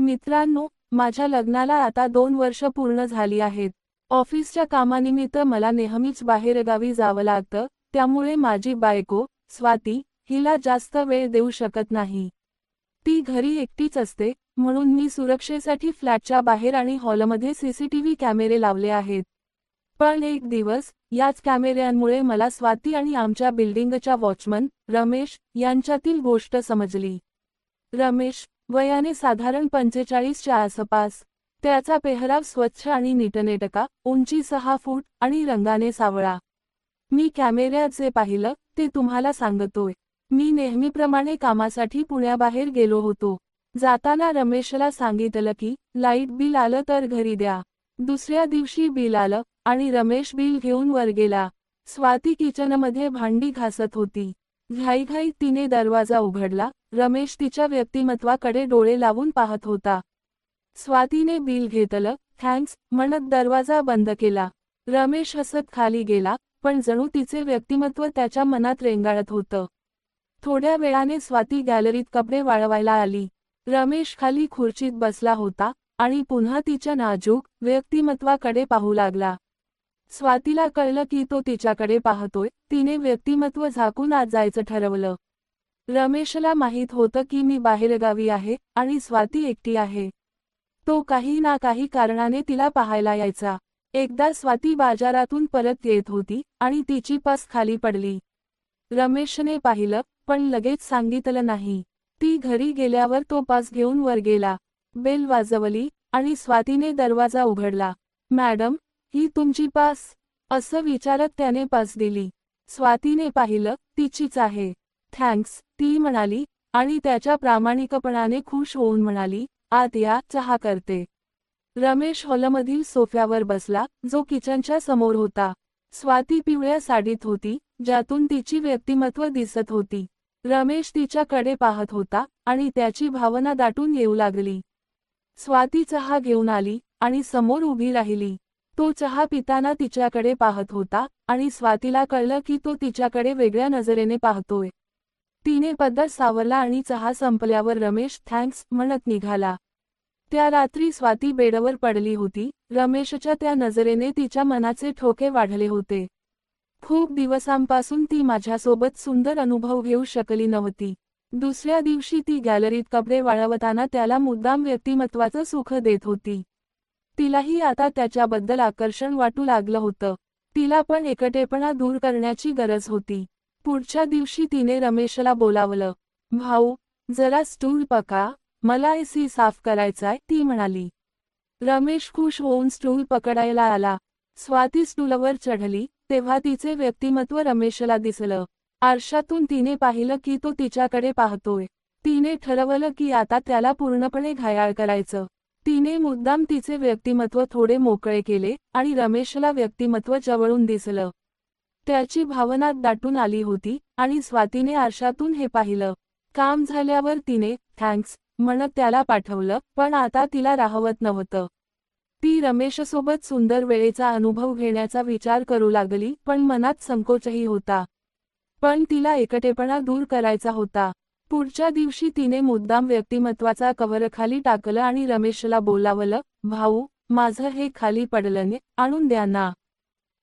मित्रांनो, माझ्या लग्नाला आता 2 वर्ष पूर्ण झाली आहेत. ऑफिसच्या कामानिमित्त मला नेहमीच बाहेरगावी जावं लागतं, त्यामुळे माझी बायको, स्वाती, हिला जास्त वेळ देऊ शकत नाही. ती घरी एकटीच असते, म्हणून मी सुरक्षेसाठी फ्लॅटच्या बाहेर आणि हॉलमध्ये सीसीटीव्ही कॅमेरे लावले आहेत. पण एक दिवस, याच कॅमेऱ्यांमुळे मला स्वाती आणि आमच्या बिल्डिंगच्या वॉचमन, रमेश, यांच्यातील गोष्ट समजली. रमेश, वयाने साधारण 45च्या आसपास. त्याचा पेहराव स्वच्छ आणि नीटनेटका, उंची 6 फूट आणि रंगाने सावळा. मी कॅमेऱ्यात जे पाहिलं, ते तुम्हाला सांगतोय. मी नेहमीप्रमाणे कामासाठी पुण्याबाहेर गेलो होतो. जाताना रमेशला सांगितलं की, लाईट बिल आलं तर घरी द्या. दुसऱ्या दिवशी बिल आलं, आणि रमेश बिल घेऊन वर गेला. स्वाती किचनमध्ये भांडी घासत होती. घाईघाईत तिने दरवाजा उघडला. रमेश तिच्या व्यक्तिमत्वाकडे डोळे लावून पाहत होता. स्वातीने बिल घेतलं, थँक्स, म्हणत दरवाजा बंद केला. रमेश हसत खाली गेला, पण जणू तिचे व्यक्तिमत्व त्याच्या मनात रेंगाळत होतं. थोड्या वेळाने स्वाती गॅलरीत कपडे वाळवायला आली. रमेश खाली खुर्चीत बसला होता, आणि पुन्हा तिच्या नाजूक व्यक्तिमत्वाकडे पाहू लागला. स्वातीला कळलं की तो तिच्याकडे पाहतोय. तिने व्यक्तिमत्व झाकून आत जायचं ठरवलं. रमेशला माहीत होतं की मी बाहेरगावी आहे, आणि स्वाती एकटी आहे. तो काही ना काही कारणाने तिला पाहायला यायचा. एकदा स्वाती बाजारातून परत येत होती, आणि तिची पर्स खाली पडली. रमेशने पाहिलं, पण लगेच सांगितलं नाही. ती घरी गेल्यावर तो पर्स घेऊन वर गेला. बेल वाजवली, आणि स्वातीने दरवाजा उघडला. मॅडम, ही तुमची पर्स? असं विचारत त्याने पर्स दिली. स्वातीने पाहिलं, तिचीच आहे. थँक्स, ती म्हणाली, आणि त्याच्या प्रामाणिकपणाने खुश होऊन म्हणाली, आत या, चहा करते. रमेश हॉलमधील सोफ्यावर बसला, जो किचनच्या समोर होता. स्वाती पिवळ्या साडीत होती, ज्यातून तिची व्यक्तिमत्व दिसत होती. रमेश तिच्याकडे पाहत होता, आणि त्याची भावना दाटून येऊ लागली. स्वाती चहा घेऊन आली, आणि समोर उभी राहिली. तो चहा पिताना तिच्याकडे पाहत होता, आणि स्वातीला कळलं की तो तिच्याकडे वेगळ्या नजरेने पाहतोय. तिने पदर सावरला आणि चहा संपल्यावर रमेश थँक्स म्हणत निघाला. त्या रात्री स्वाती बेडवर पडली होती. रमेशच्या त्या नजरेने तिच्या मनाचे ठोके वाढले होते. खूप दिवसांपासून ती माझ्यासोबत सुंदर अनुभव घेऊ शकली नव्हती. दुसऱ्या दिवशी ती गॅलरीत कपडे वाळवताना त्याला मुद्दाम व्यक्तिमत्वाचं सुख देत होती. तिलाही आता त्याच्याबद्दल आकर्षण वाटू लागलं होतं. तिला पण एकटेपणा दूर करण्याची गरज होती. पुढच्या दिवशी तिने रमेशला बोलावलं. भाऊ, जरा स्टूल पका, मला एसी साफ करायचाय, ती म्हणाली. रमेश खुश होऊन स्टूल पकडायला आला. स्वाती स्टूलवर चढली, तेव्हा तिचे व्यक्तिमत्व रमेशला दिसलं. आरशातून तिने पाहिलं की तो तिच्याकडे पाहतोय. तिने ठरवलं की आता त्याला पूर्णपणे घायाळ करायचं. तिने मुद्दाम तिचे व्यक्तिमत्व थोडे मोकळे केले, आणि रमेशला व्यक्तिमत्व जवळून दिसलं. त्याची भावना दाटून आली होती, आणि स्वातीने आरशातून हे पाहिलं. काम झाल्यावर तिने थँक्स म्हणत त्याला पाठवलं, पण आता तिला राहवत नव्हतं. ती रमेशसोबत सुंदर वेळेचा अनुभव घेण्याचा विचार करू लागली, पण मनात संकोचही होता. पण तिला एकटेपणा दूर करायचा होता. पुढच्या दिवशी तिने मुद्दाम व्यक्तिमत्वाचा कव्हर खाली टाकलं आणि रमेशला बोलावलं, भाऊ, माझं हे खाली पडलंय, आणून द्या ना.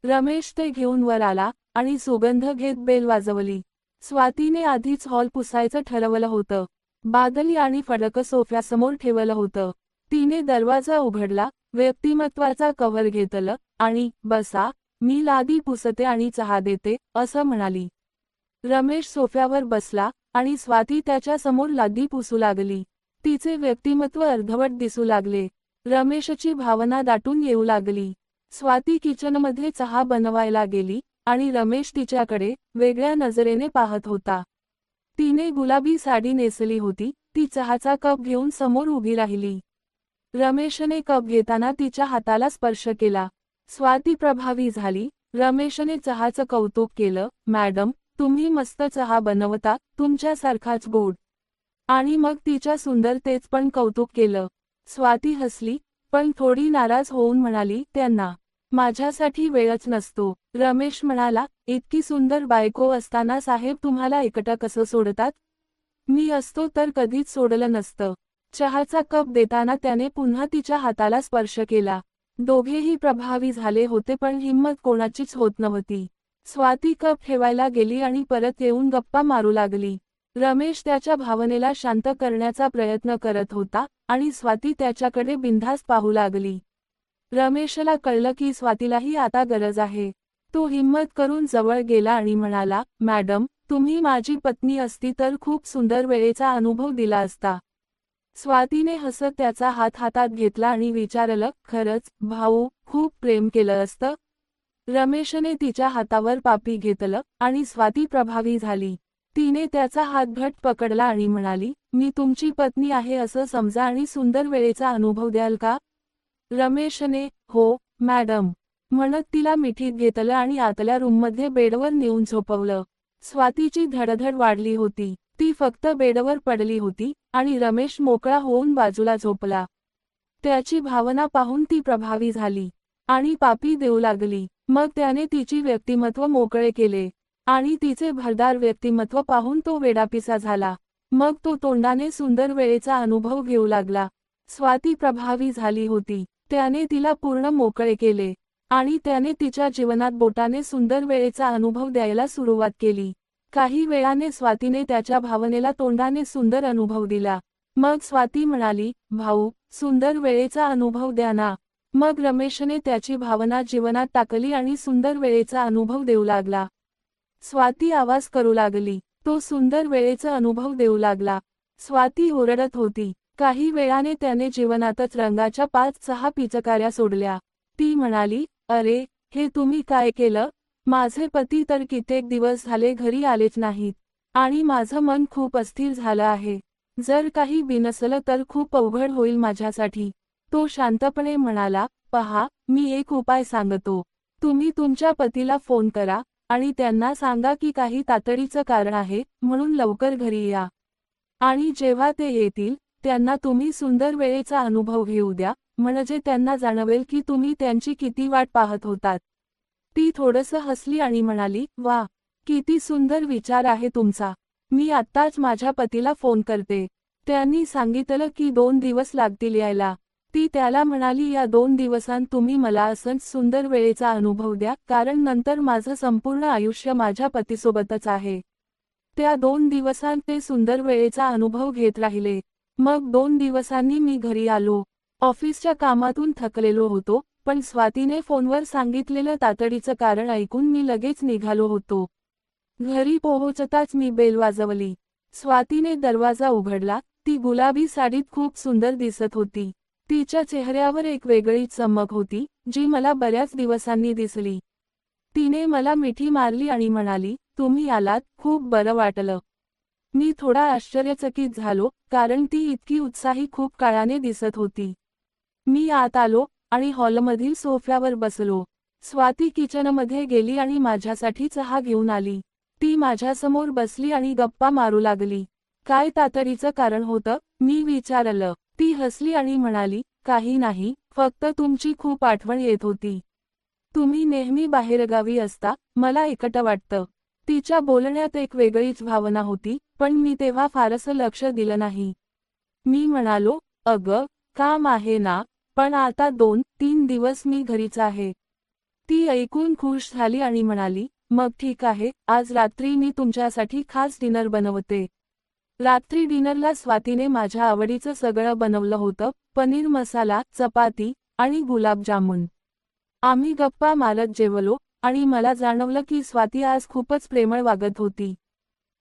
रमेश ते घेऊन वर आला, आणि सुगंध घेत बेल वाजवली. स्वातीने आधीच हॉल पुसायचं ठरवलं होतं. बादली आणि फडक सोफ्यासमोर ठेवलं होतं. तिने दरवाजा उघडला, व्यक्तिमत्वाचा कव्हर घेतलं, आणि बसा, मी लादी पुसते आणि चहा देते, असं म्हणाली. रमेश सोफ्यावर बसला, आणि स्वाती त्याच्या समोर लादी पुसू लागली. तिचे व्यक्तिमत्व अर्धवट दिसू लागले. रमेशची भावना दाटून येऊ लागली. स्वाती किचनमध्ये चहा बनवायला गेली, आणि रमेश तिच्याकडे वेगळ्या नजरेने पाहत होता. तिने गुलाबी साडी नेसली होती. ती चहाचा कप घेऊन समोर उभी राहिली. रमेशने कप घेताना तिच्या हाताला स्पर्श केला. स्वाती प्रभावी झाली. रमेशने चहाचं कौतुक केलं, मॅडम, तुम्ही मस्त चहा बनवता, तुमच्यासारखाच गोड. आणि मग तिच्या सुंदरतेच पण कौतुक केलं. स्वाती हसली, पण थोडी नाराज होऊन म्हणाली, त्यांना माझ्यासाठी वेळच नसतो. रमेश म्हणाला, इतकी सुंदर बायको असताना साहेब तुम्हाला एकटं कसं सोडतात? मी असतो तर कधीच सोडलं नसतं. चहाचा कप देताना त्याने पुन्हा तिच्या हाताला स्पर्श केला. दोघेही प्रभावी झाले होते, पण हिंमत कोणाचीच होत नव्हती. स्वाती कप ठेवायला गेली आणि परत येऊन गप्पा मारू लागली. रमेश त्याच्या भावनेला शांत करण्याचा प्रयत्न करत होता आणि स्वाती त्याच्याकडे बिनधास्त पाहू लागली. रमेशला कळलं की स्वातीलाही आता गरज आहे. तो हिंमत करून जवळ गेला आणि म्हणाला, मॅडम, तुम्ही माझी पत्नी असती तर खूप सुंदर वेळेचा अनुभव दिला असता. स्वातीने हसत त्याचा हात हातात घेतला आणि विचारलं, खरंच भाऊ, खूप प्रेम केलं असतं? रमेशने तिच्या हातावर पापी घेतलं आणि स्वाती प्रभावी झाली. तिने त्याचा हात घट्ट पकडला आणि म्हणाली, मी तुमची पत्नी आहे असं समजा आणि सुंदर वेळेचा अनुभव द्याल का? रमेशने, हो मॅडम, म्हणत तिला मिठीत घेतलं आणि आतल्या रूममध्ये बेडवर नेऊन झोपवलं. स्वातीची धडधड वाढली होती. ती फक्त बेडवर पडली होती आणि रमेश मोकळा होऊन बाजूला झोपला. त्याची भावना पाहून ती प्रभावी झाली आणि पापी देऊ लागली. मग त्याने तिची व्यक्तिमत्व मोकळे केले आणि तिचे भरदार व्यक्तिमत्व पाहून तो वेडापिसा झाला. मग तो तोंडाने सुंदर वेळेचा अनुभव घेऊ लागला. स्वाती प्रभावी झाली होती. त्याने तिला पूर्ण मोकळे केले आणि त्याने तिच्या जीवनात बोटाने सुंदर वेळेचा अनुभव द्यायला सुरुवात केली. काही वेळाने स्वातीने त्याच्या भावनेला तोंडाने सुंदर अनुभव दिला. मग स्वाती म्हणाली, भाऊ, सुंदर वेळेचा अनुभव द्या ना. मग रमेशने त्याची भावना जीवनात टाकली आणि सुंदर वेळेचा अनुभव देऊ लागला. स्वाती आवाज करू लागली. तो सुंदर वेळेचा अनुभव देऊ लागला. स्वाती ओरडत होती. काही वेळाने त्याने जीवनातच रंगाच्या 5-6 पिचकाऱ्या सोडल्या. ती म्हणाली, अरे, हे तुम्ही काय केलं? माझे पती तर कित्येक दिवस झाले घरी आलेच नाहीत आणि माझं मन खूप अस्थिर झालं आहे. जर काही बिनसलं तर खूप अवघड होईल माझ्यासाठी. तो शांतपणे म्हणाला, पहा, मी एक उपाय सांगतो. तुम्ही तुमच्या पतीला फोन करा आणि त्यांना सांगा की काही तातडीचं कारण आहे, म्हणून लवकर घरी या. आणि जेव्हा ते येतील त्यांना तुम्ही सुंदर वेळेचा अनुभव घेऊ द्या, म्हणजे त्यांना जाणवेल की तुम्ही त्यांची किती वाट पाहत होतात. ती थोडंसं हसली आणि म्हणाली, वा, किती सुंदर विचार आहे तुमचा. मी आत्ताच माझ्या पतीला फोन करते. त्यांनी सांगितलं की 2 दिवस लागतील यायला. ती त्याला म्हणाली, या 2 दिवसांत तुम्ही मला असंच सुंदर वेळेचा अनुभव द्या, कारण नंतर माझं संपूर्ण आयुष्य माझ्या पतीसोबतच आहे. त्या 2 दिवसांत ते सुंदर वेळेचा अनुभव घेत राहिले. मग 2 दिवसांनी मी घरी आलो. ऑफिसच्या कामातून थकलेलो होतो, पण स्वातीने फोनवर सांगितलेलं तातडीचं कारण ऐकून मी लगेच निघालो होतो. घरी पोहोचताच मी बेल वाजवली. स्वातीने दरवाजा उघडला. ती गुलाबी साडीत खूप सुंदर दिसत होती. तिच्या चेहऱ्यावर एक वेगळीच चमक होती, जी मला बऱ्याच दिवसांनी दिसली. तिने मला मिठी मारली आणि म्हणाली, तुम्ही आलात, खूप बरं वाटलं. मी थोडा आश्चर्यचकित झालो, कारण ती इतकी उत्साही खूप काळाने दिसत होती. मी आत आलो आणि हॉलमधील सोफ्यावर बसलो. स्वाती किचनमध्ये गेली आणि माझ्यासाठी चहा घेऊन आली. ती माझ्यासमोर बसली आणि गप्पा मारू लागली. काय तातडीचं कारण होतं? मी विचारलं. ती हसली आणि म्हणाली, काही नाही, फक्त तुमची खूप आठवण येत होती. तुम्ही नेहमी बाहेरगावी असता, मला एकटं वाटतं. तिच्या बोलण्यात एक वेगळीच भावना होती, पण मी तेव्हा फारसं लक्ष दिलं नाही. मी म्हणालो, अगं, काम आहे ना, पण आता 2-3 दिवस मी घरीच आहे. ती ऐकून खुश झाली आणि म्हणाली, मग ठीक आहे, आज रात्री मी तुमच्यासाठी खास डिनर बनवते. रात्री डिनरला स्वातीने माझ्या आवडीचं सगळं बनवलं होतं, पनीर मसाला, चपाती आणि गुलाबजामुन. आम्ही गप्पा मारत जेवलो आणि मला जाणवलं की स्वाती आज खूपच प्रेमळ वागत होती.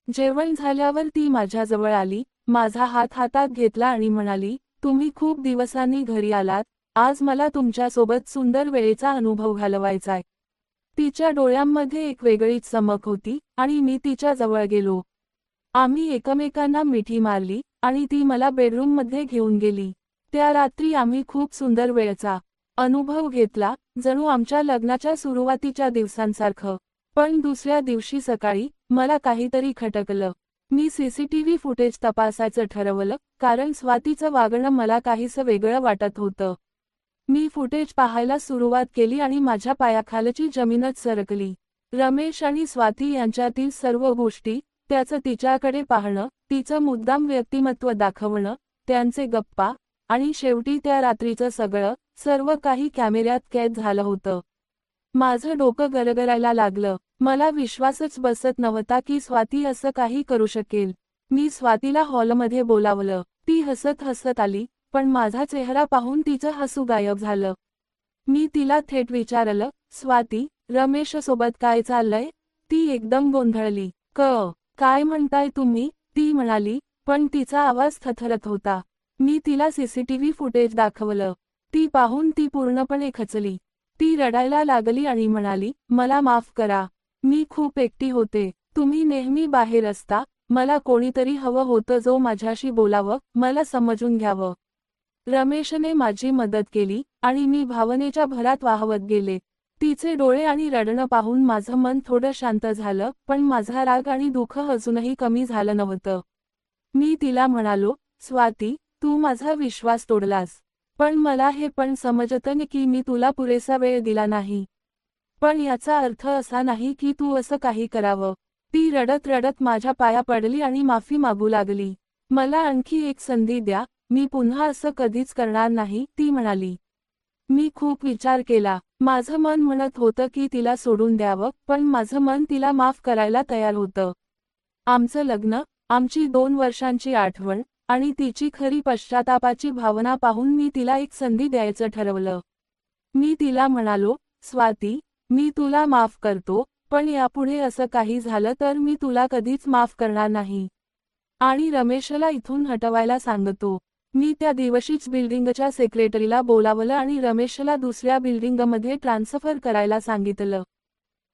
जेवण झाल्यावर ती माझ्याजवळ आली, माझा हात हातात घेतला आणि म्हणाली, तुम्ही खूप दिवसांनी घरी आलात, आज मला तुमच्यासोबत सुंदर वेळेचा अनुभव घालवायचाय. तिच्या डोळ्यांमध्ये एक वेगळीच चमक होती आणि मी तिच्या जवळ गेलो. आम्ही एकमेकांना मिठी मारली आणि ती मला बेडरूममध्ये घेऊन गेली. त्या रात्री आम्ही खूप सुंदर वेळेचा अनुभव घेतला, जणू आमच्या लग्नाच्या सुरुवातीच्या दिवसांसारखं. पण दुसऱ्या दिवशी सकाळी मला काहीतरी खटकलं. मी सीसीटीव्ही फुटेज तपासायचं ठरवलं, कारण स्वातीचं वागणं मला काहीसं वेगळं वाटत होतं. मी फुटेज पाहायला सुरुवात केली आणि माझ्या पायाखालची जमीनच सरकली. रमेश आणि स्वाती यांच्यातील सर्व गोष्टी, त्याचं तिच्याकडे पाहणं, तिचं मुद्दाम व्यक्तिमत्व दाखवणं, त्यांचे गप्पा आणि शेवटी त्या रात्रीचं सगळं, सर्व काही कॅमेऱ्यात कैद झालं होतं. माझं डोकं गरगरायला लागलं. मला विश्वासच बसत नव्हता की स्वाती असं काही करू शकेल. मी स्वातीला हॉलमध्ये बोलावलं. ती हसत हसत आली, पण माझा चेहरा पाहून तिचं हसू गायब झालं. मी तिला थेट विचारलं, स्वाती, रमेशसोबत काय चाललंय? ती एकदम गोंधळली. काय म्हणताय तुम्ही? ती म्हणाली, पण तिचा आवाज थरथरत होता. मी तिला सीसीटीव्ही फुटेज दाखवलं. ती पाहून ती पूर्णपणे खचली. ती रडायला लागली आणि म्हणाली, मला माफ करा. मी खूप एकटी होते. तुम्ही नेहमी बाहेर असता. मला कोणीतरी हवं होतं जो माझ्याशी बोलावं, मला समजून घ्यावं. रमेशने माझी मदत केली आणि मी भावनेच्या भरात वाहवत गेले. तिचे डोळे आणि रडणं पाहून माझं मन थोडं शांत झालं, पण माझा राग आणि दुःख अजूनही कमी झालं नव्हतं. मी तिला म्हणालो, स्वाती, तू माझा विश्वास तोडलास. पण मला हे पण समजतं की मी तुला पुरेसा वेळ दिला नाही. पण याचा अर्थ असा नाही की तू असं काही करावं. ती रडत रडत माझ्या पाया पडली आणि माफी मागू लागली. मला आणखी एक संधी द्या, मी पुन्हा असं कधीच करणार नाही, ती म्हणाली. मी खूप विचार केला. माझं मन म्हणत होतं की तिला सोडून द्यावं, पण माझं मन तिला माफ करायला तयार होतं. आमचं लग्न, आमची 2 वर्षांची आठवण आणि तिची खरी पश्चातापाची भावना पाहून मी तिला एक संधी द्यायचं ठरवलं. मी तिला म्हणालो, स्वाती, मी तुला माफ करतो, पण यापुढे असं काही झालं तर मी तुला कधीच माफ करणार नाही. आणि रमेशला इथून हटवायला सांगतो. मी त्या दिवशीच बिल्डिंगच्या सेक्रेटरीला बोलावलं आणि रमेशला दुसऱ्या बिल्डिंगमध्ये ट्रान्सफर करायला सांगितलं.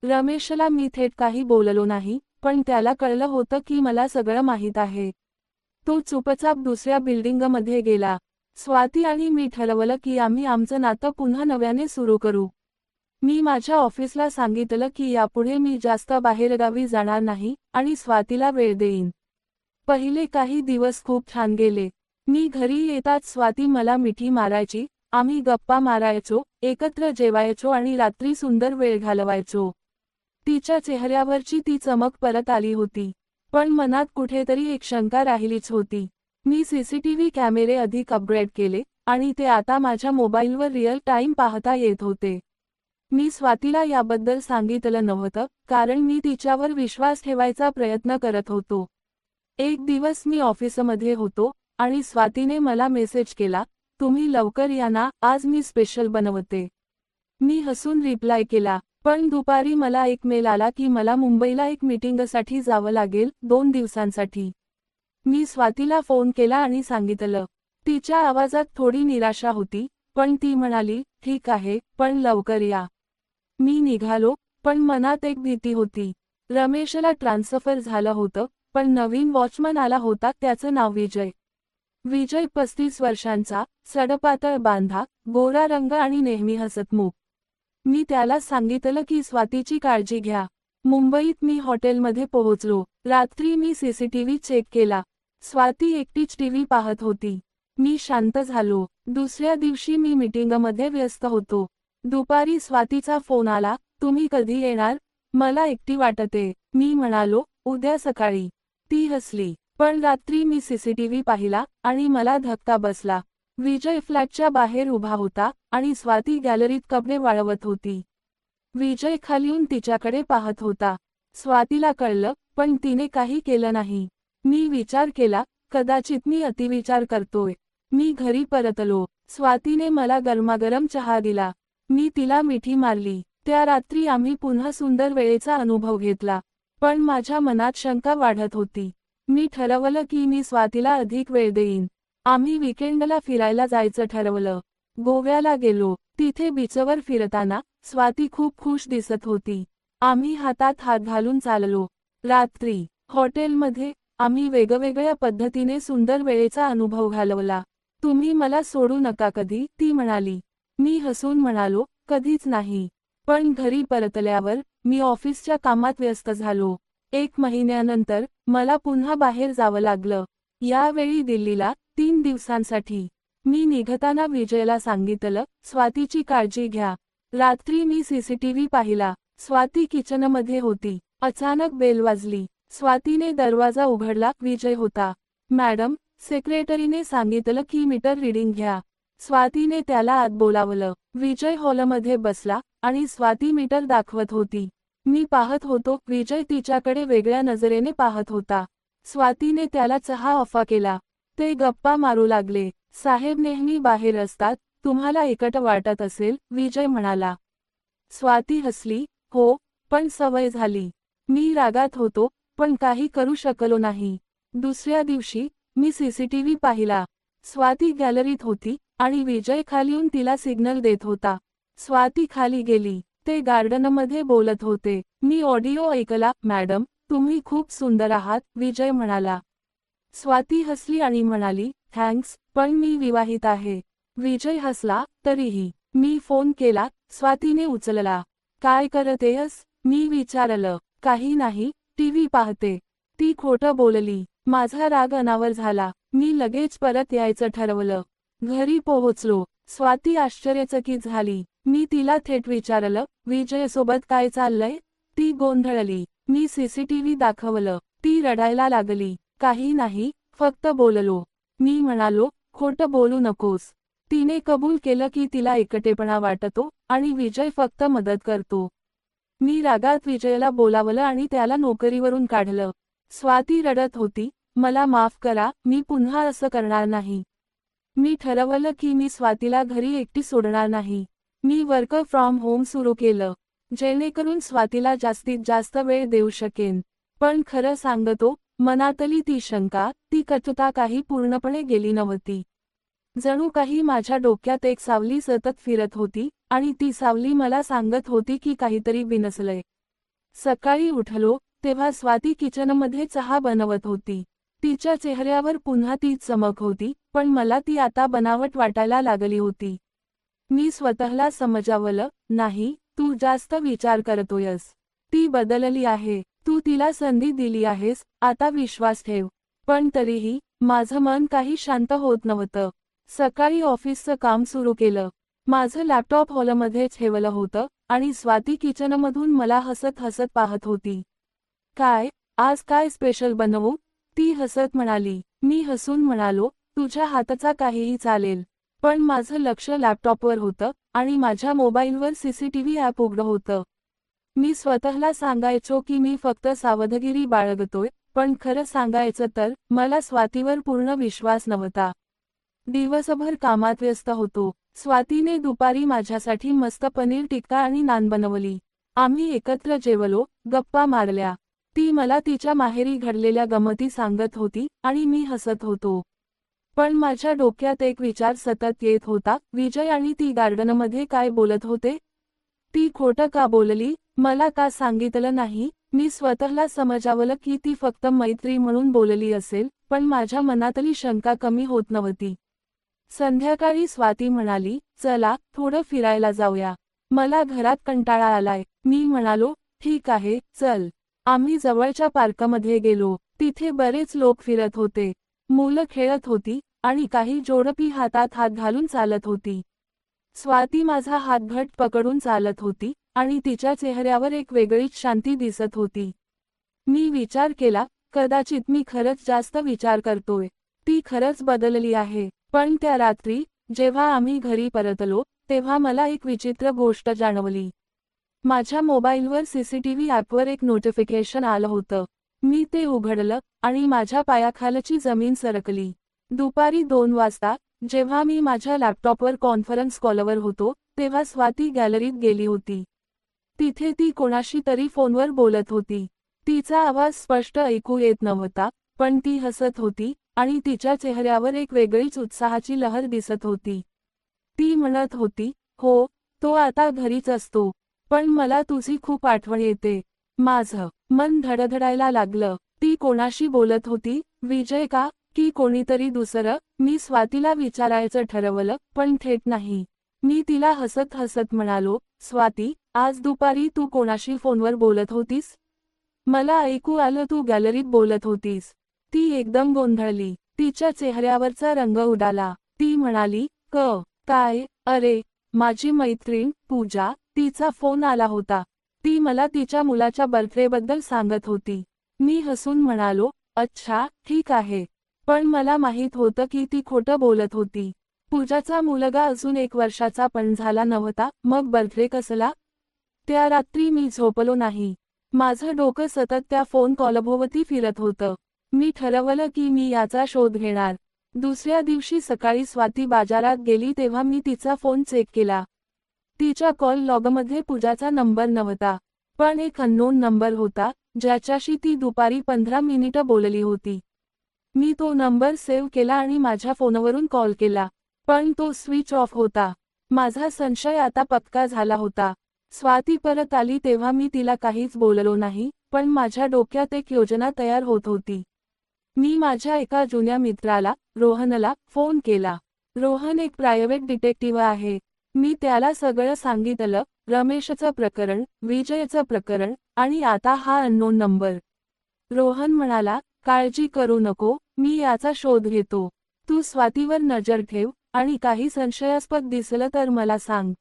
रमेशला मी थेट काही बोललो नाही, पण त्याला कळलं होतं की मला सगळं माहीत आहे. तो चुपचाप दुसऱ्या बिल्डिंगमध्ये गेला. स्वाती आणि मी ठरवलं की आम्ही आमचं नातं पुन्हा नव्याने सुरू करू. मी माझ्या ऑफिसला सांगितलं की यापुढे मी जास्त बाहेरगावी जाणार नाही आणि स्वातीला वेळ देईन. पहिले काही दिवस खूप छान गेले. मी घरी येताच स्वाती मला मिठी मारायची, आम्ही गप्पा मारायचो, एकत्र जेवायचो आणि रात्री सुंदर वेळ घालवायचो. तिच्या चेहऱ्यावरची ती चमक परत आली होती. पण मनात कुठेतरी एक शंका राहिलीच होती. मी सीसीटीव्ही कॅमेरे अधिक अपग्रेड केले आणि ते आता माझ्या मोबाईलवर रिअल टाइम पाहता येत होते. मी स्वातीला याबद्दल सांगितलं नव्हतं, कारण मी तिच्यावर विश्वास ठेवायचा प्रयत्न करत होतो. एक दिवस मी ऑफिसमध्ये होतो आणि स्वातीने मला मेसेज केला, तुम्ही लवकर या ना, आज मी स्पेशल बनवते. मी हसून रिप्लाय केला, पण दुपारी मला एक मेल आला की मला मुंबईला एक मीटिंगसाठी जावं लागेल, 2 दिवसांसाठी. मी स्वातीला फोन केला आणि सांगितलं. तिच्या आवाजात थोडी निराशा होती, पण ती म्हणाली, ठीक आहे, पण लवकर या. मी निघालो, पण मनात एक भीती होती. रमेशला ट्रान्सफर झालं होतं, पण नवीन वॉचमन आला होता, त्याचं नाव विजय. विजय 35 वर्षांचा, सडपातळ बांधा, गोरा रंग आणि नेहमी हसतमुख. मी त्याला सांगितलं की स्वातीची काळजी घ्या. मुंबईत मी हॉटेलमध्ये पोहोचलो. रात्री मी सीसीटीव्ही चेक केला. स्वाती एकटीच टीव्ही पाहत होती. मी शांत झालो. दुसऱ्या दिवशी मी मीटिंगमध्ये व्यस्त होतो. दुपारी स्वातीचा फोन आला, तुम्ही कधी येणार? मला एकटी वाटते. मी म्हणालो, उद्या सकाळी. ती हसली. पण रात्री मी सीसीटीव्ही पाहिला आणि मला धक्का बसला. विजय फ्लॅटच्या बाहेर उभा होता आणि स्वाती गॅलरीत कपडे वाळवत होती. विजय खालीहून तिच्याकडे पाहत होता. स्वातीला कळलं, पण तिने काही केलं नाही. मी विचार केला, कदाचित मी अतिविचार करतोय. मी घरी परतलो. स्वातीने मला गरमागरम चहा दिला. मी तिला मिठी मारली. त्या रात्री आम्ही पुन्हा सुंदर वेळेचा अनुभव घेतला. पण माझ्या मनात शंका वाढत होती. मी ठरवलं की मी स्वातीला अधिक वेळ देईन. आम्ही वीकेंडला फिरायला जायचं ठरवलं. गोव्याला गेलो. तिथे बीचवर फिरताना स्वाती खूप खुश दिसत होती. आम्ही हातात हात घालून चाललो. रात्री हॉटेलमध्ये आम्ही वेगवेगळ्या पद्धतीने सुंदर वेळेचा अनुभव घालवला. तुम्ही मला सोडू नका कधी, ती म्हणाली. मी हसून म्हणालो, कधीच नाही. पण घरी परतल्यावर मी ऑफिसच्या कामात व्यस्त झालो. 1 महिन्यानंतर मला पुन्हा बाहेर जावं लागलं. यावेळी दिल्लीला 3 दिवसांसाठी. मी निघताना विजयला सांगितलं, स्वातीची काळजी घ्या. रात्री मी सीसीटीव्ही पाहिला. स्वाती किचनमध्ये होती. अचानक बेल वाजली. स्वातीने दरवाजा उघडला. विजय होता. मॅडम, सेक्रेटरीने सांगितलं की मीटर रीडिंग घ्या. स्वातीने त्याला आत बोलावलं. विजय हॉलमध्ये बसला आणि स्वाती मीटर दाखवत होती. मी पाहत होतो. विजय तिच्याकडे वेगळ्या नजरेने पाहत होता. स्वातीने त्याला चहा ऑफर केला. ते गप्पा मारू लागले. साहेब नेहमी बाहेर असतात, तुम्हाला एकटं वाटत असेल, विजय म्हणाला. स्वाती हसली. हो, पण सवय झाली. मी रागात होतो, पण काही करू शकलो नाही. दुसऱ्या दिवशी मी सीसीटीव्ही पाहिला. स्वाती गॅलरीत होती आणि विजय खाली येऊन तिला सिग्नल देत होता. स्वाती खाली गेली. ते गार्डनमध्ये बोलत होते. मी ऑडिओ ऐकला. मॅडम, तुम्ही खूप सुंदर आहात, विजय म्हणाला. स्वाती हसली आणि म्हणाली, थँक्स, पण मी विवाहित आहे. विजय हसला. तरीही मी फोन केला. स्वातीने उचलला. काय करतेयस? मी विचारलं. काही नाही, टीव्ही पाहते. ती खोटं बोलली. माझा राग अनावर झाला. मी लगेच परत यायचं ठरवलं. घरी पोहोचलो. स्वाती आश्चर्यचकित झाली. मी तिला थेट विचारलं, विजयसोबत काय चाललंय? ती गोंधळली. मी सीसीटीव्ही दाखवलं. ती रडायला लागली. काही नाही, फक्त बोललो. मी म्हणालो, खोटं बोलू नकोस. तिने कबूल केलं की तिला एकटेपणा वाटतो आणि विजय फक्त मदत करतो. मी रागात विजयला बोलावलं आणि त्याला नोकरीवरून काढलं. स्वाती रडत होती. मला माफ करा, मी पुन्हा असं करणार नाही. मी ठरवलं की मी स्वातीला घरी एकटी सोडणार नाही. मी वर्क फ्रॉम होम सुरू केलं, जेणेकरून स्वातीला जास्तीत जास्त वेळ देऊ शकेन. पण खरं सांगतो, मनातली ती शंका, ती कटुता काही पूर्णपणे गेली नव्हती. जणू काही माझ्या डोक्यात एक सावली सतत फिरत होती आणि ती सावली मला सांगत होती की काहीतरी बिनसलंय. सकाळी उठलो तेव्हा स्वाती किचनमध्ये चहा बनवत होती. तिच्या चेहऱ्यावर पुन्हा तीच चमक होती, पण मला ती आता बनावट वाटायला लागली होती. मी स्वतःला समजावलं, नाही, तू जास्त विचार करतोयस. ती बदलली आहे. तू तिला संधी दिली आहेस, आता विश्वास ठेव. पण तरीही माझं मन काही शांत होत नव्हतं. सकाळी ऑफिसचं काम सुरू केलं. माझं लॅपटॉप हॉलमध्ये ठेवलं होतं आणि स्वाती किचनमधून मला हसत हसत पाहत होती. काय, आज काय स्पेशल बनवू? ती हसत म्हणाली. मी हसून म्हणालो, तुझ्या हाताचा काहीही चालेल. पण माझं लक्ष लॅपटॉपवर होतं आणि माझ्या मोबाईलवर सीसीटीव्ही ॲप उघडं होतं. मी स्वतःला सांगायचो की मी फक्त सावधगिरी बाळगतोय, पण खरं सांगायचं तर मला स्वातीवर पूर्ण विश्वास नव्हता. दिवसभर कामात व्यस्त होतो. स्वातीने दुपारी माझ्यासाठी मस्त पनीर टिक्का आणि नान बनवली. आम्ही एकत्र जेवलो, गप्पा मारल्या. ती मला तिच्या माहेरी घडलेल्या गमती सांगत होती आणि मी हसत होतो. पण माझ्या डोक्यात एक विचार सतत येत होता, विजय आणि ती गार्डनमध्ये काय बोलत होते? ती खोटं का बोलली? मला का सांगितलं नाही? मी स्वतःला समजावलं की ती फक्त मैत्री म्हणून बोलली असेल, पण माझ्या मनातली शंका कमी होत नव्हती. संध्याकाळी स्वाती म्हणाली, चला, थोडं फिरायला जाऊया. मला घरात कंटाळा आलाय. मी म्हणालो, ठीक आहे, चल. आम्ही जवळच्या पार्कमध्ये गेलो. तिथे बरेच लोक फिरत होते. मुलं खेळत होती आणि काही जोडपी हातात हात घालून चालत होती. स्वाती माझा हात घट्ट पकडून चालत होती आणि तिच्या चेहऱ्यावर एक वेगळीच शांती दिसत होती. मी विचार केला, कदाचित मी खरंच जास्त विचार करतोय. ती खरंच बदलली आहे. पण त्या रात्री, जेव्हा आम्ही घरी परतलो, तेव्हा मला एक विचित्र गोष्ट जाणवली. माझ्या मोबाईलवर सीसीटीव्ही ॲपवर एक नोटिफिकेशन आलं होतं. मी ते उघडलं आणि माझ्या पायाखालची जमीन सरकली. दुपारी 2 वाजता, जेव्हा मी माझ्या लॅपटॉपवर कॉन्फरन्स कॉलवर होतो, तेव्हा स्वाती गॅलरीत गेली होती. तिथे ती कोणाशी तरी फोनवर बोलत होती. तिचा आवाज स्पष्ट ऐकू येत नव्हता, पण ती हसत होती आणि तिच्या चेहऱ्यावर एक वेगळीच उत्साहाची लहर दिसत होती. ती म्हणत होती, हो, तो आता घरीच असतो. पण मला तुझी खूप आठवण येते. माझं मन धडधडायला लागलं. ती कोणाशी बोलत होती? विजय का, की कोणीतरी दुसरं? मी स्वातीला विचारायचं ठरवलं, पण थेट नाही. मी तिला हसत हसत म्हणालो, स्वाती, आज दुपारी तू कोणाशी फोनवर बोलत होतीस? मला ऐकू आलं तू गॅलरीत बोलत होतीस. ती एकदम गोंधळली. तिच्या चेहऱ्यावरचा रंग उडाला. ती म्हणाली, काय? अरे, माझी मैत्रीण, पूजा, तिचा फोन आला होता. ती मला तिच्या मुलाच्या बर्थडेबद्दल सांगत होती. मी हसून म्हणालो, अच्छा, ठीक आहे. पण मला माहीत होतं की ती खोटं बोलत होती. पूजाचा मुलगा अजून 1 वर्षाचा पण झाला नव्हता, मग बर्थडे कसला? त्या रात्री मी झोपलो नाही. माझं डोकं सतत त्या फोन कॉलभोवती फिरत होतं. मी ठरवलं की मी याचा शोध घेणार. दुसऱ्या दिवशी सकाळी स्वाती बाजारात गेली तेव्हा मी तिचा फोन चेक केला. तिच्या कॉल लॉगमध्ये पूजाचा नंबर नव्हता. पण एक अननोन नंबर होता, ज्याच्याशी ती दुपारी 15 मिनिटं बोलली होती. मी तो नंबर सेव्ह केला आणि माझ्या फोनवरून कॉल केला. पण तो स्विच ऑफ होता. माझा संशय आता पक्का झाला होता. स्वाती परत आली तेव्हा मी तिला काहीच बोललो नाही, पण माझ्या डोक्यात एक योजना तयार होत होती. मी माझ्या एका जुन्या मित्राला, रोहनला, फोन केला. रोहन एक प्रायव्हेट डिटेक्टिव्ह आहे. मी त्याला सगळं सांगितलं, रमेशचं प्रकरण, विजयचं प्रकरण, आणि आता हा अननोन नंबर. रोहन म्हणाला, काळजी करू नको, मी याचा शोध घेतो. तू स्वातीवर नजर ठेव, आणि काही संशयास्पद दिसलं तर मला सांग.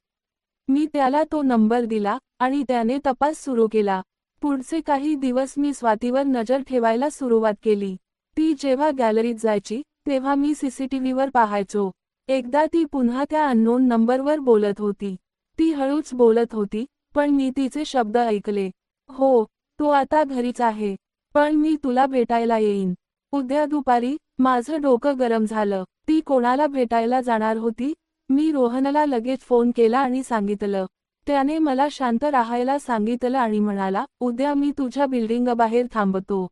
मी त्याला तो नंबर दिला, आणि त्याने तपास सुरू केला. पुढचे काही दिवस मी स्वातीवर नजर ठेवायला सुरुवात केली. ती जेव्हा गॅलरीत जायची, तेव्हा मी सीसीटीव्हीवर पाहायचो. एकदा ती पुन्हा त्या अननोन नंबरवर बोलत होती. ती हळूच बोलत होती, पण मी तिचे शब्द ऐकले. हो, तो आता घरीच आहे. पण मी तुला भेटायला येईन. उद्या दुपारी. माझं डोकं गरम झालं. ती कोणाला भेटायला जाणार होती? मी रोहनला लगेच फोन केला आणि सांगितलं. त्याने मला शांत राहायला सांगितलं आणि म्हणाला, उद्या मी तुझ्या बिल्डिंगबाहेर थांबतो.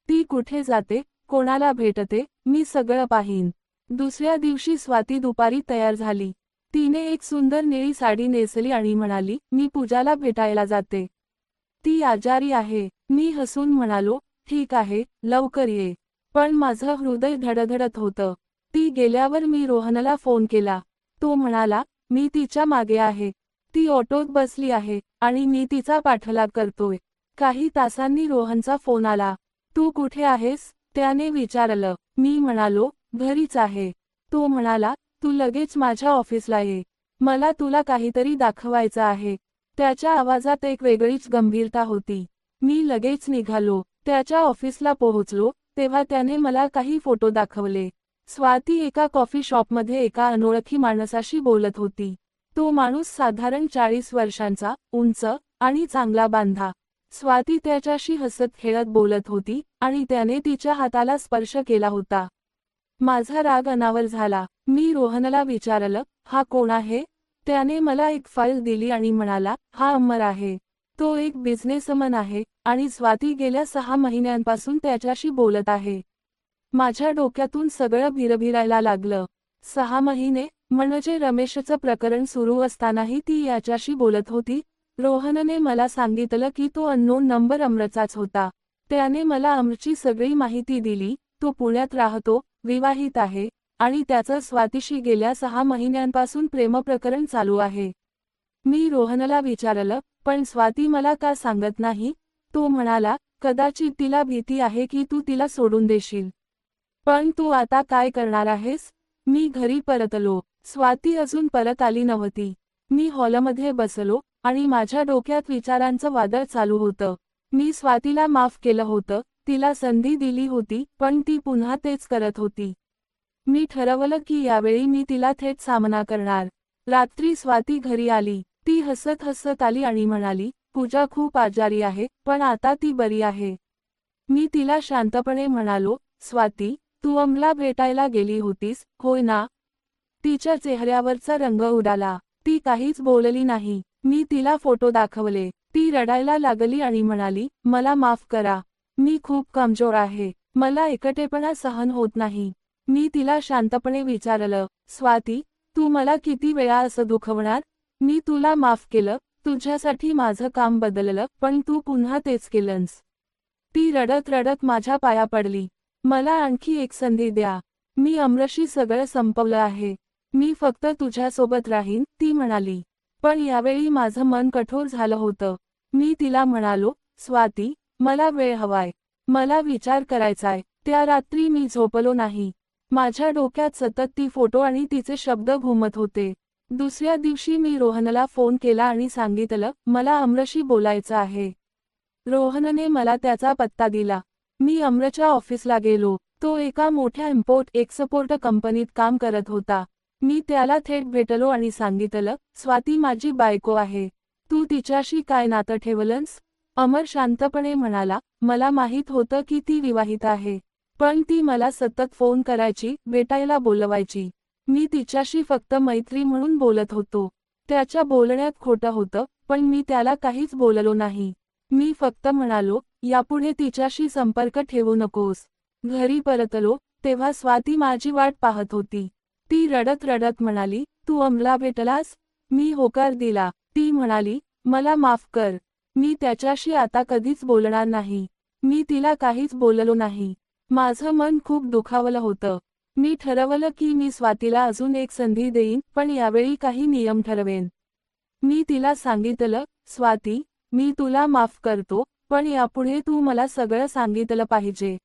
ती कुठे जाते, कोणाला भेटते, मी सगळं पाहीन. दुसऱ्या दिवशी स्वाती दुपारी तयार झाली. तिने एक सुंदर निळी साडी नेसली आणि म्हणाली, मी पूजाला भेटायला जाते. ती आजारी आहे. मी हसून म्हणालो, ठीक आहे, लवकर ये. पण माझं हृदय धडधडत होतं. ती गेल्यावर मी रोहनला फोन केला. तो म्हणाला, मी तिच्या मागे आहे. ती ऑटोत बसली आहे, आणि मी तिचा पाठलाग करतोय. काही तासांनी रोहनचा फोन आला. तू कुठे आहेस? त्याने विचारलं. मी म्हणालो, घरीच आहे. तो म्हणाला, तू लगेच माझ्या ऑफिसला ये. मला तुला काहीतरी दाखवायचं आहे. त्याच्या आवाजात एक वेगळीच गंभीरता होती. मी लगेच निघालो. त्याच्या ऑफिसला पोहोचलो, तेव्हा त्याने मला काही फोटो दाखवले. स्वाती एका कॉफी शॉपमध्ये एका अनोळखी माणसाशी बोलत होती. तो माणूस साधारण 40 वर्षांचा, उंच, आणि चांगला बांधा. स्वाती त्याच्याशी हसत खेळत बोलत होती, आणि त्याने तिच्या हाताला स्पर्श केला होता. माझा राग अनावर झाला. मी रोहनला विचारलं, हा कोण आहे? त्याने मला एक फाईल दिली आणि म्हणाला, हा अमर आहे. तो एक बिझनेसमन आहे, आणि स्वाती गेल्या 6 महिन्यांपासून त्याच्याशी बोलत आहे. माझ्या डोक्यातून सगळं भिरभिरायला लागलं. 6 महिने, म्हणजे रमेशचं प्रकरण सुरू असतानाही ती याच्याशी बोलत होती. रोहनने मला सांगितलं की तो अननोन नंबर अमरचाच होता. त्याने मला अमरची सगळी माहिती दिली. तो पुण्यात राहतो, विवाहित आहे, आणि त्याचं स्वातीशी गेल्या 6 महिन्यांपासून प्रेमप्रकरण चालू आहे. मी रोहनला विचारलं, पण स्वाती मला का सांगत नाही? तो म्हणाला, कदाचित तिला भीती आहे की तू तिला सोडून देशील. पण तू आता काय करणार आहेस? मी घरी परतलो. स्वाती अजून परत आली नव्हती. मी हॉलमध्ये बसलो, आणि माझ्या डोक्यात विचारांचं वादळ चालू होतं. मी स्वातीला माफ केलं होतं, तिला संधी दिली होती, पण ती पुन्हा तेच करत होती. मी ठरवलं की यावेळी मी तिला थेट सामना करणार. रात्री स्वाती घरी आली. ती हसत हसत आली आणि म्हणाली, पूजा खूप आजारी आहे, पण आता ती बरी आहे. मी तिला शांतपणे म्हणालो, स्वाती, तू अमला भेटायला गेली होतीस, होय ना? तिच्या चेहऱ्यावरचा रंग उडाला. ती काहीच बोलली नाही. मी तिला फोटो दाखवले. ती रडायला लागली आणि म्हणाली, मला माफ करा. मी खूप कमजोर आहे. मला एकटेपणा सहन होत नाही. मी तिला शांतपणे विचारलं, स्वाती, तू मला किती वेळा असं दुखवणार? मी तुला माफ केलं, तुझ्यासाठी माझं काम बदललं, पण तू पुन्हा तेच केलंस. ती रडत रडत माझ्या पाया पडली. मला आणखी एक संधी द्या. मी अमरशी सगळं संपवलं आहे. मी फक्त तुझ्यासोबत राहीन, ती म्हणाली. पण यावेळी माझं मन कठोर झालं होतं. मी तिला म्हणालो, स्वाती, मला वेळ हवाय. मला विचार करायचाय. त्या रात्री मी झोपलो नाही. माझ्या डोक्यात सतत ती फोटो आणि तिचे शब्द घुमत होते. दुसऱ्या दिवशी मी रोहनला फोन केला आणि सांगितलं, मला अमरशी बोलायचं आहे. रोहनने मला त्याचा पत्ता दिला. मी अम्रच्या ऑफिसला गेलो. तो एका मोठ्या इम्पोर्ट एक्सपोर्ट कंपनीत काम करत होता. मी त्याला थेट भेटलो आणि सांगितलं, स्वाती माझी बायको आहे. तू तिच्याशी काय नातं ठेवलंस? अमर शांतपणे म्हणाला, मला माहीत होतं की ती विवाहित आहे. पण ती मला सतत फोन करायची, भेटायला बोलवायची. मी तिच्याशी फक्त मैत्री म्हणून बोलत होतो. त्याच्या बोलण्यात खोटं होतं, पण मी त्याला काहीच बोललो नाही. मी फक्त म्हणालो, यापुढे तिच्याशी संपर्क ठेवू नकोस. घरी परतलो, तेव्हा स्वाती माझी वाट पाहत होती. ती रडत रडत म्हणाली, तू अमरला भेटलास? मी होकार दिला. ती म्हणाली, मला माफ कर. मी त्याच्याशी आता कधीच बोलणार नाही. मी तिला काहीच बोललो नाही. माझं मन खूप दुखावलं होतं. मी ठरवलं की मी स्वातीला अजून एक संधी देईन, पण यावेळी काही नियम ठरवेन. मी तिला सांगितलं, स्वाती, मी तुला माफ करतो, पण यापुढे तू मला सगळं सांगितलं पाहिजे.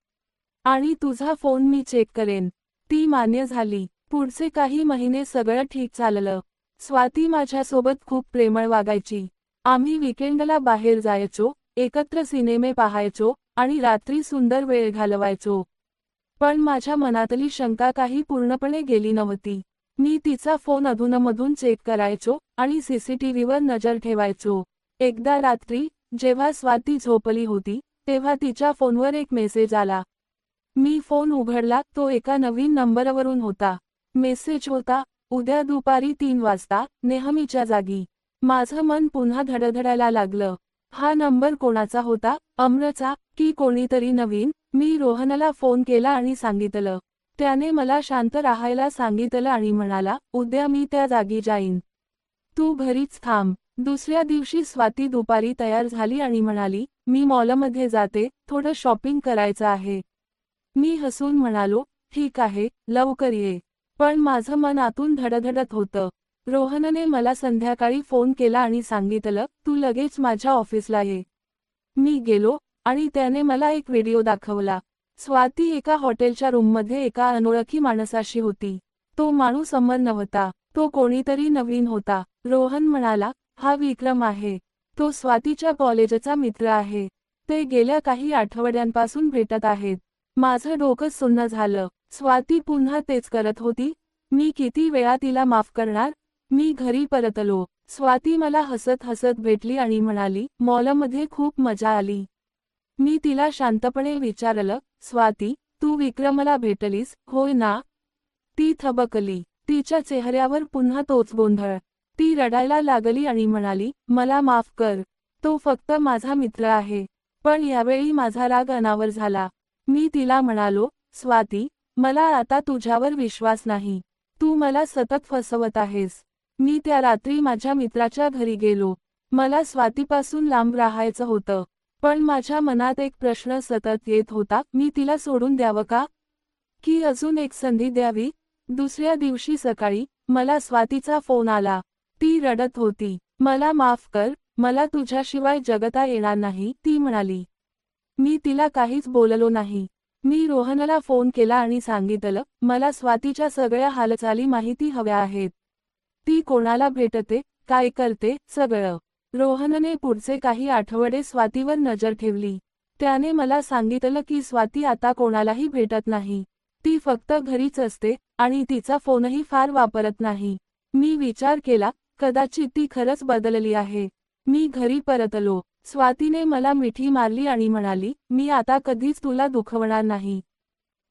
आणि तुझा फोन मी चेक करेन. ती मान्य झाली. पुढचे काही महिने सगळं ठीक चाललं. स्वाती माझ्यासोबत खूप प्रेमळ वागायची. आम्ही विकेंडला बाहेर जायचो, एकत्र सिनेमे पाहायचो आणि रात्री सुंदर वेळ घालवायचो. पण माझ्या मनातली शंका काही पूर्णपणे गेली नव्हती. मी तिचा फोन अधूनमधून चेक करायचो आणि सीसीटीव्हीवर नजर ठेवायचो. एकदा रात्री, जेव्हा स्वाती झोपली होती, तेव्हा तिच्या फोनवर एक मेसेज आला. मी फोन उघडला, तो एका नवीन नंबरवरून होता. मेसेज होता, उद्या दुपारी 3 वाजता, नेहमीच्या जागी. माझं मन पुन्हा धडधडायला लागलं. हा नंबर कोणाचा होता? अमरचा, की कोणीतरी नवीन? मी रोहनला फोन केला आणि सांगितलं. त्याने मला शांत राहायला सांगितलं आणि म्हणाला, उद्या मी त्या जागी जाईन. तू घरीच थांब. दुसऱ्या दिवशी स्वाती दुपारी तयार झाली आणि म्हणाली, मी मॉलमध्ये जाते, थोडं शॉपिंग करायचं आहे. मी हसून म्हणालो, ठीक आहे, लवकर ये. पण माझं मन आतून धडधडत होतं. रोहनने मला संध्याकाळी फोन केला आणि सांगितलं, तू लगेच माझ्या ऑफिसला ये. मी गेलो, आणि त्याने मला एक व्हिडिओ दाखवला. स्वाती एका हॉटेलच्या रूममध्ये एका अनोळखी माणसाशी होती. तो माणूस अमर नव्हता, तो कोणीतरी नवीन होता. रोहन म्हणाला, हा विक्रम आहे. तो स्वातीच्या कॉलेजचा मित्र आहे. ते गेल्या काही आठवड्यांपासून भेटत आहेत. माझं डोकं सुन्न झालं. स्वाती पुन्हा तेच करत होती. मी किती वेळा तिला माफ करणार? मी घरी परतलो. स्वाती मला हसत हसत भेटली आणि म्हणाली, मॉलमध्ये खूप मजा आली. मी तिला शांतपणे विचारलं, स्वाती, तू विक्रमला भेटलीस, होय ना? ती थबकली. तिच्या चेहऱ्यावर पुन्हा तोच गोंधळ. ती रडायला लागली आणि म्हणाली, मला माफ कर. तो फक्त माझा मित्र आहे. पण यावेळी माझा राग अनावर झाला. मी तिला म्हणालो, स्वाती, मला आता तुझ्यावर विश्वास नाही. तू मला सतत फसवत आहेस. मी त्या रात्री माझ्या मित्राच्या घरी गेलो. मला स्वातीपासून लांब राहायचं होतं. पण माझ्या मनात एक प्रश्न सतत येत होता, मी तिला सोडून द्यावं का? की अजून एक संधी द्यावी? दुसऱ्या दिवशी सकाळी, मला स्वातीचा फोन आला. ती रडत होती. मला माफ कर, मला तुझ्याशिवाय जगता येणार नाही, ती म्हणाली. मी तिला काहीच बोललो नाही. मी रोहनला फोन केला आणि सांगितलं, मला स्वातीच्या सगळ्या हालचाली माहिती हव्या आहेत. ती कोणाला भेटते, काय करते, सगळं. रोहनने पुढचे काही आठवडे स्वातीवर नजर ठेवली. त्याने मला सांगितलं की स्वाती आता कोणालाही भेटत नाही. ती फक्त घरीच असते, आणि तिचा फोनही फार वापरत नाही. मी विचार केला, कदाचित ती खरंच बदलली आहे. मी घरी परतलो. स्वातीने मला मिठी मारली आणि म्हणाली, मी आता कधीच तुला दुखवणार नाही.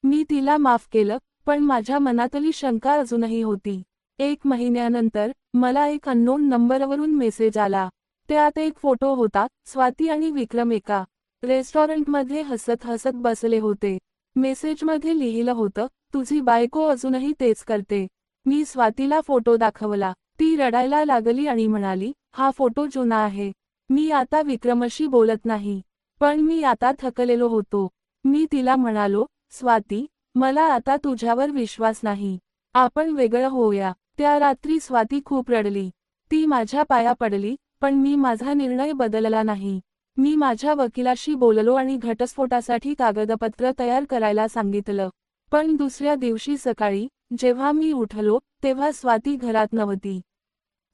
मी तिला माफ केलं, पण माझ्या मनातली शंका अजूनही होती. 1 महिन्यानंतर, मला एक अननोन नंबरवरून मेसेज आला. त्यात एक फोटो होता, स्वाती आणि विक्रम एका रेस्टॉरंटमध्ये हसत हसत बसले होते. मेसेजमध्ये लिहिलं होतं, तुझी बायको अजूनही तेच करते. मी स्वातीला फोटो दाखवला. ती रडायला लागली आणि म्हणाली, हा फोटो जुना आहे. मी आता विक्रमशी बोलत नाही. पण मी आता थकलेलो होतो. मी तिला म्हणालो, स्वाती, मला आता तुझ्यावर विश्वास नाही. आपण वेगळं होऊया. त्या रात्री स्वाती खूप रडली. ती माझ्या पाया पडली, पण मी माझा निर्णय बदलला नाही. मी माझ्या वकिलाशी बोललो आणि घटस्फोटासाठी कागदपत्र तयार करायला सांगितलं. पण दुसऱ्या दिवशी सकाळी, जेव्हा मी उठलो, तेव्हा स्वाती घरात नव्हती.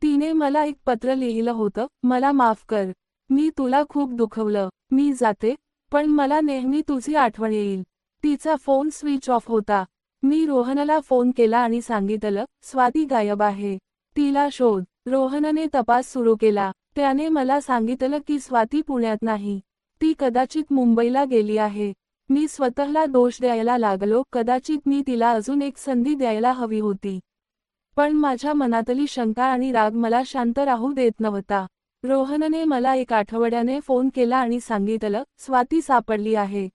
तिने मला एक पत्र लिहिलं होतं, मला माफ कर. मी तुला खूप दुखवलं. मी जाते, पण मला नेहमी तुझी आठवण येईल. तिचा फोन स्विच ऑफ होता. मी रोहनला फोन केला आणि सांगितलं, स्वाती गायब आहे. तिला शोध. रोहनने तपास सुरू केला. त्याने मला सांगितलं की स्वाती पुण्यात नाही. ती कदाचित मुंबईला गेली आहे. मी स्वतःला दोष द्यायला लागलो, कदाचित मी तिला अजून एक संधी द्यायला हवी होती. पण माझ्या मनातली शंका आणि राग मला शांत राहू देत नव्हता. रोहनने मला 1 आठवड्याने फोन केला आणि सांगितलं, स्वाती सापडली आहे.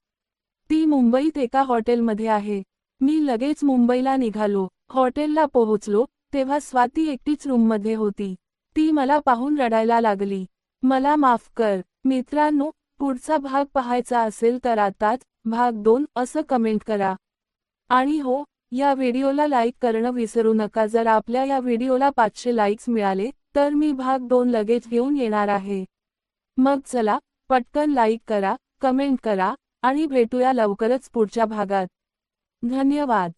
ती मुंबईत एका हॉटेलमध्ये आहे. मी लगेच मुंबईला निघालो. हॉटेलला पोहोचलो, तेव्हा स्वाती एकटीच रूममध्ये होती. ती मला पाहून रडायला लागली. मला माफ कर. मित्रांनो, पुढचा भाग पाहायचा असेल तर आताच भाग 2 असं कमेंट करा. आणि हो, या व्हिडिओला लाईक करणं विसरू नका. जर आपल्या या व्हिडिओला 500 लाईक्स मिळाले तर मी भाग 2 लगेच घेऊन येणार आहे. मग चला, पटकन लाईक करा, कमेंट करा आणि भेटूया लवकरच पुढच्या भागात. धन्यवाद.